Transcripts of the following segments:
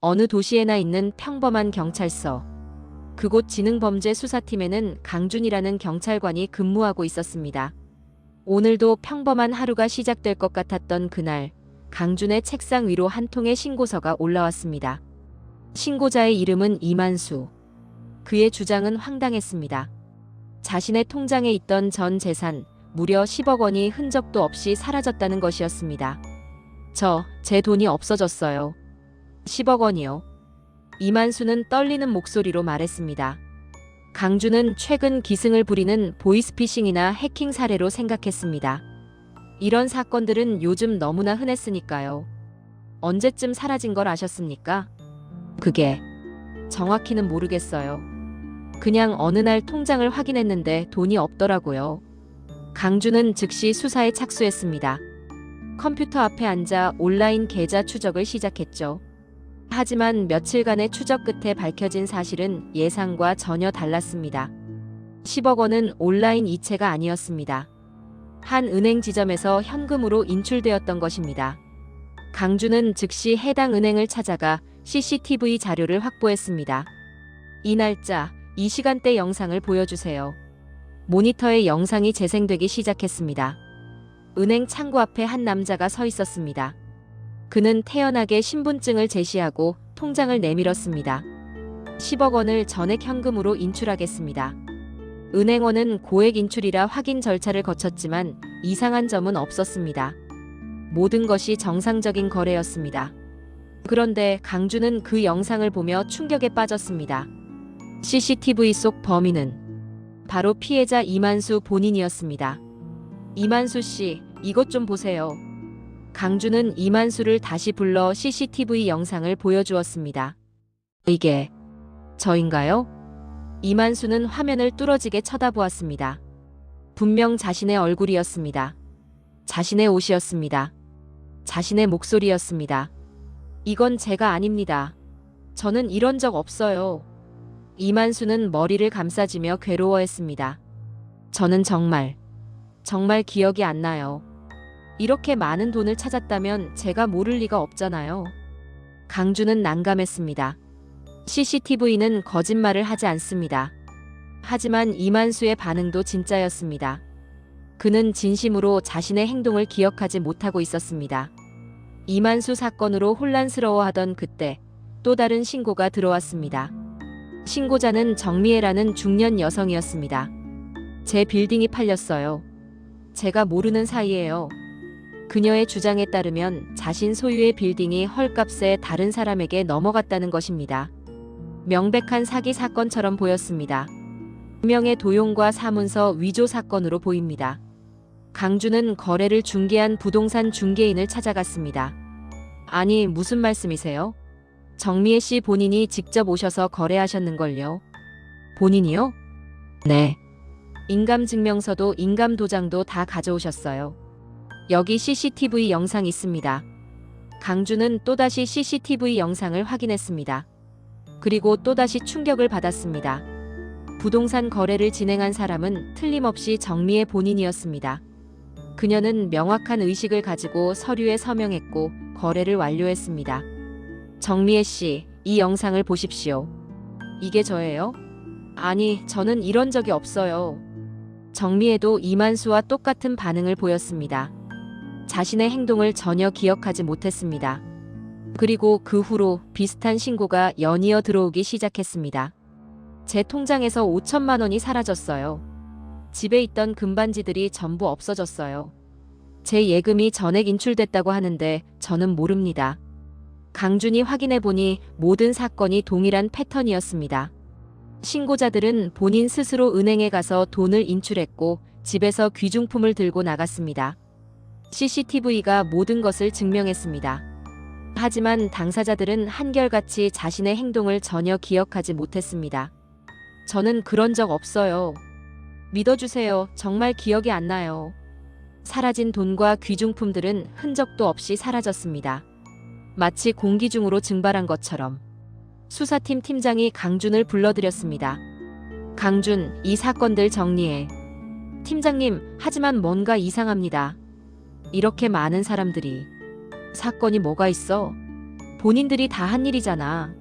어느 도시에나 있는 평범한 경찰서. 그곳 지능범죄수사팀에는 강준이라는 경찰관이 근무하고 있었습니다. 오늘도 평범한 하루가 시작될 것 같았던 그날, 강준의 책상 위로 한 통의 신고서가 올라왔습니다. 신고자의 이름은 이만수. 그의 주장은 황당했습니다. 자신의 통장에 있던 전 재산, 무려 10억 원이 흔적도 없이 사라졌다는 것이었습니다. 제 돈이 없어졌어요. 10억 원이요. 이만수는 떨리는 목소리로 말했습니다. 강준은 최근 기승을 부리는 보이스피싱이나 해킹 사례로 생각했습니다. 이런 사건들은 요즘 너무나 흔했으니까요. 언제쯤 사라진 걸 아셨습니까? 그게 정확히는 모르겠어요. 그냥 어느 날 통장을 확인했는데 돈이 없더라고요. 강준은 즉시 수사에 착수했습니다. 컴퓨터 앞에 앉아 온라인 계좌 추적을 시작했죠. 하지만 며칠간의 추적 끝에 밝혀진 사실은 예상과 전혀 달랐습니다. 10억 원은 온라인 이체가 아니었습니다. 한 은행 지점에서 현금으로 인출되었던 것입니다. 강준은 즉시 해당 은행을 찾아가 CCTV 자료를 확보했습니다. 이 날짜, 이 시간대 영상을 보여주세요. 모니터에 영상이 재생되기 시작했습니다. 은행 창구 앞에 한 남자가 서 있었습니다. 그는 태연하게 신분증을 제시하고 통장을 내밀었습니다. 10억 원을 전액 현금으로 인출하겠습니다. 은행원은 고액 인출이라 확인 절차를 거쳤지만 이상한 점은 없었습니다. 모든 것이 정상적인 거래였습니다. 그런데 강준은 그 영상을 보며 충격에 빠졌습니다. CCTV 속 범인은 바로 피해자 이만수 본인이었습니다. 이만수 씨, 이것 좀 보세요. 강준은 이만수를 다시 불러 CCTV 영상을 보여주었습니다. 이게 저인가요? 이만수는 화면을 뚫어지게 쳐다보았습니다. 분명 자신의 얼굴이었습니다. 자신의 옷이었습니다. 자신의 목소리였습니다. 이건 제가 아닙니다. 저는 이런 적 없어요. 이만수는 머리를 감싸쥐며 괴로워했습니다. 저는 정말 기억이 안 나요. 이렇게 많은 돈을 찾았다면 제가 모를 리가 없잖아요. 강준은 난감했습니다. CCTV는 거짓말을 하지 않습니다. 하지만 이만수의 반응도 진짜였습니다. 그는 진심으로 자신의 행동을 기억하지 못하고 있었습니다. 이만수 사건으로 혼란스러워하던 그때 또 다른 신고가 들어왔습니다. 신고자는 정미애라는 중년 여성이었습니다. 제 빌딩이 팔렸어요. 제가 모르는 사이에요. 그녀의 주장에 따르면 자신 소유의 빌딩이 헐값에 다른 사람에게 넘어갔다는 것입니다. 명백한 사기 사건처럼 보였습니다. 분명의 도용과 사문서 위조 사건으로 보입니다. 강준은 거래를 중개한 부동산 중개인을 찾아갔습니다. 아니, 무슨 말씀이세요? 정미애 씨 본인이 직접 오셔서 거래하셨는걸요. 본인이요? 네. 인감증명서도 인감도장도 다 가져오셨어요. 여기 CCTV 영상 있습니다. 강준은 또다시 CCTV 영상을 확인했습니다. 그리고 또다시 충격을 받았습니다. 부동산 거래를 진행한 사람은 틀림없이 정미애 본인이었습니다. 그녀는 명확한 의식을 가지고 서류에 서명했고 거래를 완료했습니다. 정미애 씨, 이 영상을 보십시오. 이게 저예요? 아니, 저는 이런 적이 없어요. 정미애도 이만수와 똑같은 반응을 보였습니다. 자신의 행동을 전혀 기억하지 못했습니다. 그리고 그 후로 비슷한 신고가 연이어 들어오기 시작했습니다. 제 통장에서 5천만 원이 사라졌어요. 집에 있던 금반지들이 전부 없어졌어요. 제 예금이 전액 인출됐다고 하는데 저는 모릅니다. 강준이 확인해보니 모든 사건이 동일한 패턴이었습니다. 신고자들은 본인 스스로 은행에 가서 돈을 인출했고 집에서 귀중품을 들고 나갔습니다. CCTV가 모든 것을 증명했습니다. 하지만 당사자들은 한결같이 자신의 행동을 전혀 기억하지 못했습니다. 저는 그런 적 없어요. 믿어주세요. 정말 기억이 안 나요. 사라진 돈과 귀중품들은 흔적도 없이 사라졌습니다. 마치 공기 중으로 증발한 것처럼. 수사팀 팀장이 강준을 불러들였습니다. 강준, 이 사건들 정리해. 팀장님, 하지만 뭔가 이상합니다. 이렇게 많은 사람들이. 사건이 뭐가 있어? 본인들이 다 한 일이잖아.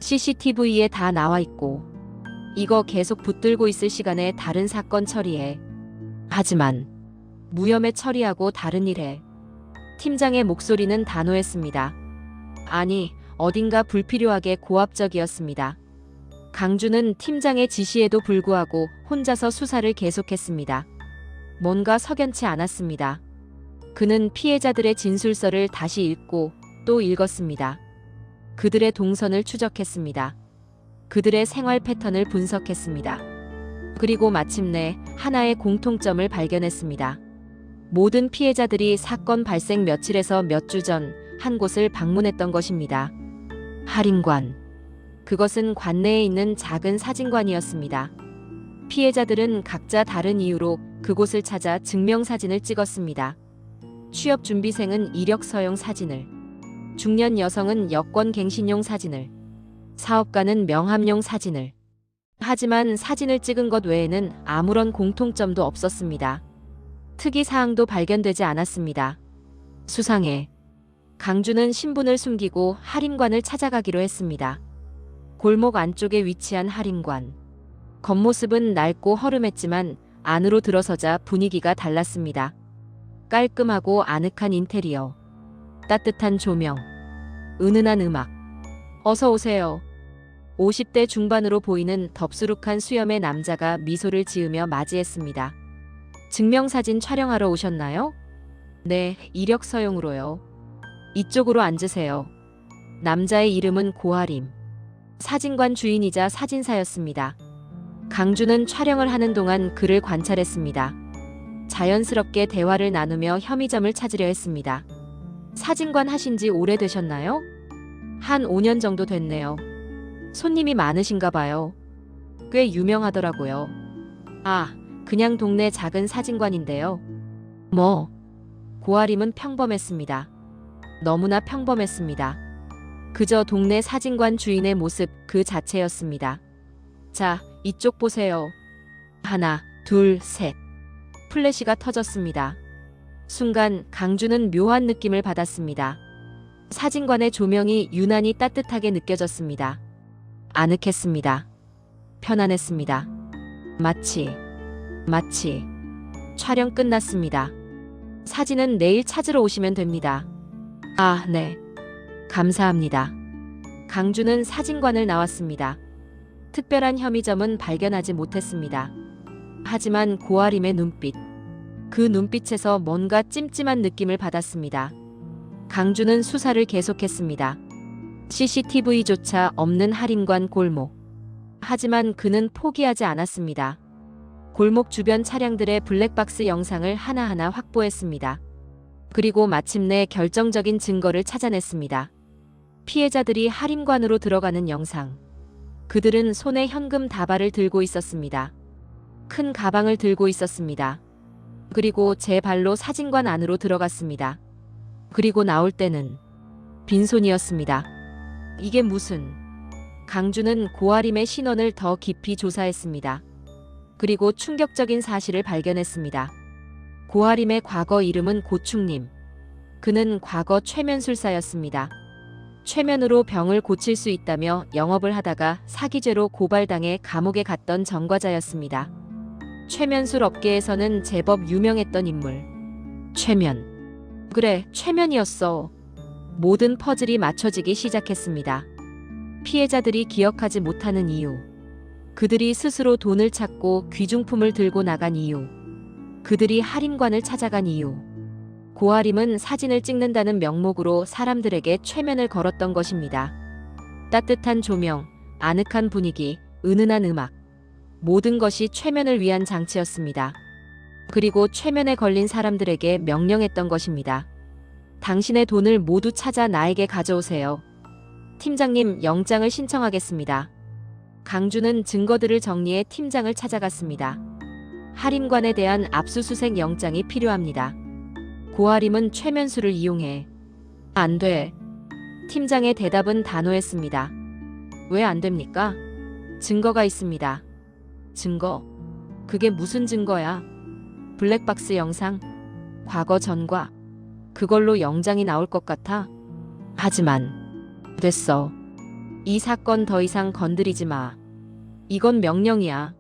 CCTV에 다 나와 있고. 이거 계속 붙들고 있을 시간에 다른 사건 처리해. 하지만 무혐의 처리하고 다른 일 해. 팀장의 목소리는 단호했습니다. 아니, 어딘가 불필요하게 고압적이었습니다. 강주는 팀장의 지시에도 불구하고 혼자서 수사를 계속했습니다. 뭔가 석연치 않았습니다. 그는 피해자들의 진술서를 다시 읽고 또 읽었습니다. 그들의 동선을 추적했습니다. 그들의 생활 패턴을 분석했습니다. 그리고 마침내 하나의 공통점을 발견했습니다. 모든 피해자들이 사건 발생 며칠에서 몇 주 전 한 곳을 방문했던 것입니다. 할인관. 그것은 관내에 있는 작은 사진관이었습니다. 피해자들은 각자 다른 이유로 그곳을 찾아 증명사진을 찍었습니다. 취업 준비생은 이력서용 사진을, 중년 여성은 여권갱신용 사진을, 사업가는 명함용 사진을. 하지만 사진을 찍은 것 외에는 아무런 공통점도 없었습니다. 특이사항도 발견되지 않았습니다. 수상해. 강주는 신분을 숨기고 할인관을 찾아가기로 했습니다. 골목 안쪽에 위치한 할인관. 겉모습은 낡고 허름했지만 안으로 들어서자 분위기가 달랐습니다. 깔끔하고 아늑한 인테리어, 따뜻한 조명, 은은한 음악. 어서 오세요. 50대 중반으로 보이는 덥수룩한 수염의 남자가 미소를 지으며 맞이했습니다. 증명사진 촬영하러 오셨나요? 네, 이력서용으로요. 이쪽으로 앉으세요. 남자의 이름은 고아림. 사진관 주인이자 사진사였습니다. 강주는 촬영을 하는 동안 그를 관찰했습니다. 자연스럽게 대화를 나누며 혐의점을 찾으려 했습니다. 사진관 하신 지 오래되셨나요? 한 5년 정도 됐네요. 손님이 많으신가 봐요. 꽤 유명하더라고요. 아, 그냥 동네 작은 사진관인데요. 뭐? 고아림은 평범했습니다. 너무나 평범했습니다. 그저 동네 사진관 주인의 모습 그 자체였습니다. 자, 이쪽 보세요. 하나, 둘, 셋. 플래시가 터졌습니다. 순간 강주는 묘한 느낌을 받았습니다. 사진관의 조명이 유난히 따뜻하게 느껴졌습니다. 아늑했습니다. 편안했습니다. 마치 촬영 끝났습니다. 사진은 내일 찾으러 오시면 됩니다. 아, 네. 감사합니다. 강주는 사진관을 나왔습니다. 특별한 혐의점은 발견하지 못했습니다. 하지만 고아림의 눈빛. 그 눈빛에서 뭔가 찜찜한 느낌을 받았습니다. 강주는 수사를 계속했습니다. CCTV조차 없는 할인관 골목. 하지만 그는 포기하지 않았습니다. 골목 주변 차량들의 블랙박스 영상을 하나하나 확보했습니다. 그리고 마침내 결정적인 증거를 찾아냈습니다. 피해자들이 할인관으로 들어가는 영상. 그들은 손에 현금 다발을 들고 있었습니다. 큰 가방을 들고 있었습니다. 그리고 제 발로 사진관 안으로 들어갔습니다. 그리고 나올 때는 빈손이었습니다. 이게 무슨... 강주는 고아림의 신원을 더 깊이 조사했습니다. 그리고 충격적인 사실을 발견했습니다. 고아림의 과거 이름은 고충님. 그는 과거 최면술사였습니다. 최면으로 병을 고칠 수 있다며 영업을 하다가 사기죄로 고발당해 감옥에 갔던 전과자였습니다. 최면술 업계에서는 제법 유명했던 인물. 최면. 그래, 최면이었어. 모든 퍼즐이 맞춰지기 시작했습니다. 피해자들이 기억하지 못하는 이유. 그들이 스스로 돈을 찾고 귀중품을 들고 나간 이유. 그들이 할인관을 찾아간 이유. 고아림은 사진을 찍는다는 명목으로 사람들에게 최면을 걸었던 것입니다. 따뜻한 조명, 아늑한 분위기, 은은한 음악. 모든 것이 최면을 위한 장치였습니다. 그리고 최면에 걸린 사람들에게 명령했던 것입니다. 당신의 돈을 모두 찾아 나에게 가져오세요. 팀장님, 영장을 신청하겠습니다. 강주는 증거들을 정리해 팀장을 찾아갔습니다. 할인관에 대한 압수수색 영장이 필요합니다. 고아림은 최면술을 이용해. 안 돼. 팀장의 대답은 단호했습니다. 왜 안 됩니까? 증거가 있습니다. 증거? 그게 무슨 증거야? 블랙박스 영상? 과거 전과? 그걸로 영장이 나올 것 같아? 하지만 됐어. 이 사건 더 이상 건드리지 마. 이건 명령이야.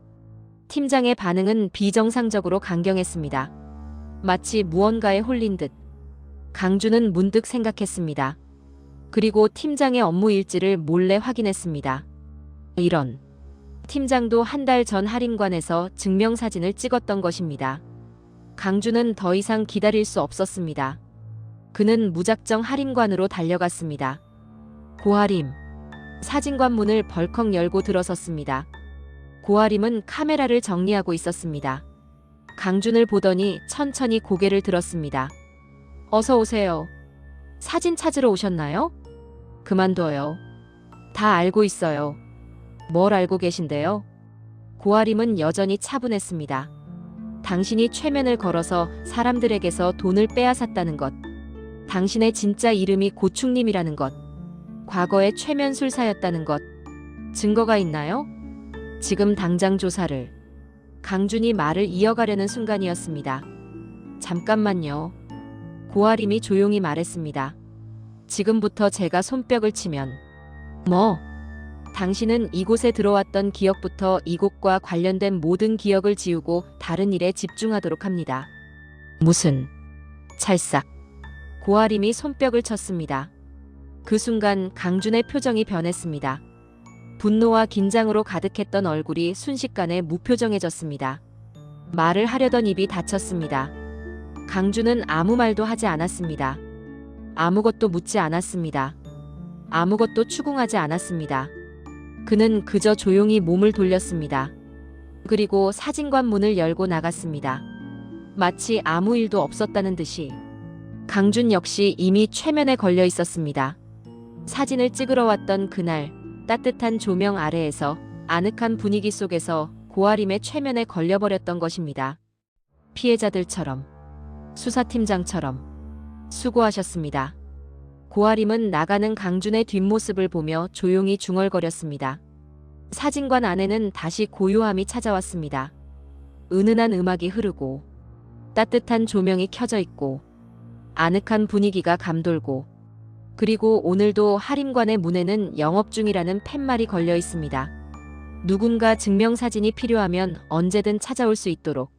팀장의 반응은 비정상적으로 강경했습니다. 마치 무언가에 홀린 듯. 강주는 문득 생각했습니다. 그리고 팀장의 업무 일지를 몰래 확인했습니다. 이런. 팀장도 한 달 전 할인관에서 증명사진을 찍었던 것입니다. 강주는 더 이상 기다릴 수 없었습니다. 그는 무작정 할인관으로 달려갔습니다. 고아림. 사진관 문을 벌컥 열고 들어섰습니다. 고아림은 카메라를 정리하고 있었습니다. 강준을 보더니 천천히 고개를 들었습니다. 어서 오세요. 사진 찾으러 오셨나요? 그만둬요. 다 알고 있어요. 뭘 알고 계신데요? 고아림은 여전히 차분했습니다. 당신이 최면을 걸어서 사람들에게서 돈을 빼앗았다는 것. 당신의 진짜 이름이 고충님이라는 것. 과거의 최면술사였다는 것. 증거가 있나요? 지금 당장 조사를. 강준이 말을 이어가려는 순간이었습니다. 잠깐만요. 고아림이 조용히 말했습니다. 지금부터 제가 손뼉을 치면. 뭐? 당신은 이곳에 들어왔던 기억부터 이곳과 관련된 모든 기억을 지우고 다른 일에 집중하도록 합니다. 무슨? 찰싹. 고아림이 손뼉을 쳤습니다. 그 순간 강준의 표정이 변했습니다. 분노와 긴장으로 가득했던 얼굴이 순식간에 무표정해졌습니다. 말을 하려던 입이 닫혔습니다. 강준은 아무 말도 하지 않았습니다. 아무것도 묻지 않았습니다. 아무것도 추궁하지 않았습니다. 그는 그저 조용히 몸을 돌렸습니다. 그리고 사진관 문을 열고 나갔습니다. 마치 아무 일도 없었다는 듯이. 강준 역시 이미 최면에 걸려 있었습니다. 사진을 찍으러 왔던 그날 따뜻한 조명 아래에서 아늑한 분위기 속에서 고아림의 최면에 걸려버렸던 것입니다. 피해자들처럼, 수사팀장처럼. 수고하셨습니다. 고아림은 나가는 강준의 뒷모습을 보며 조용히 중얼거렸습니다. 사진관 안에는 다시 고요함이 찾아왔습니다. 은은한 음악이 흐르고 따뜻한 조명이 켜져 있고 아늑한 분위기가 감돌고 그리고 오늘도 할인관의 문에는 영업 중이라는 팻말이 걸려 있습니다. 누군가 증명사진이 필요하면 언제든 찾아올 수 있도록.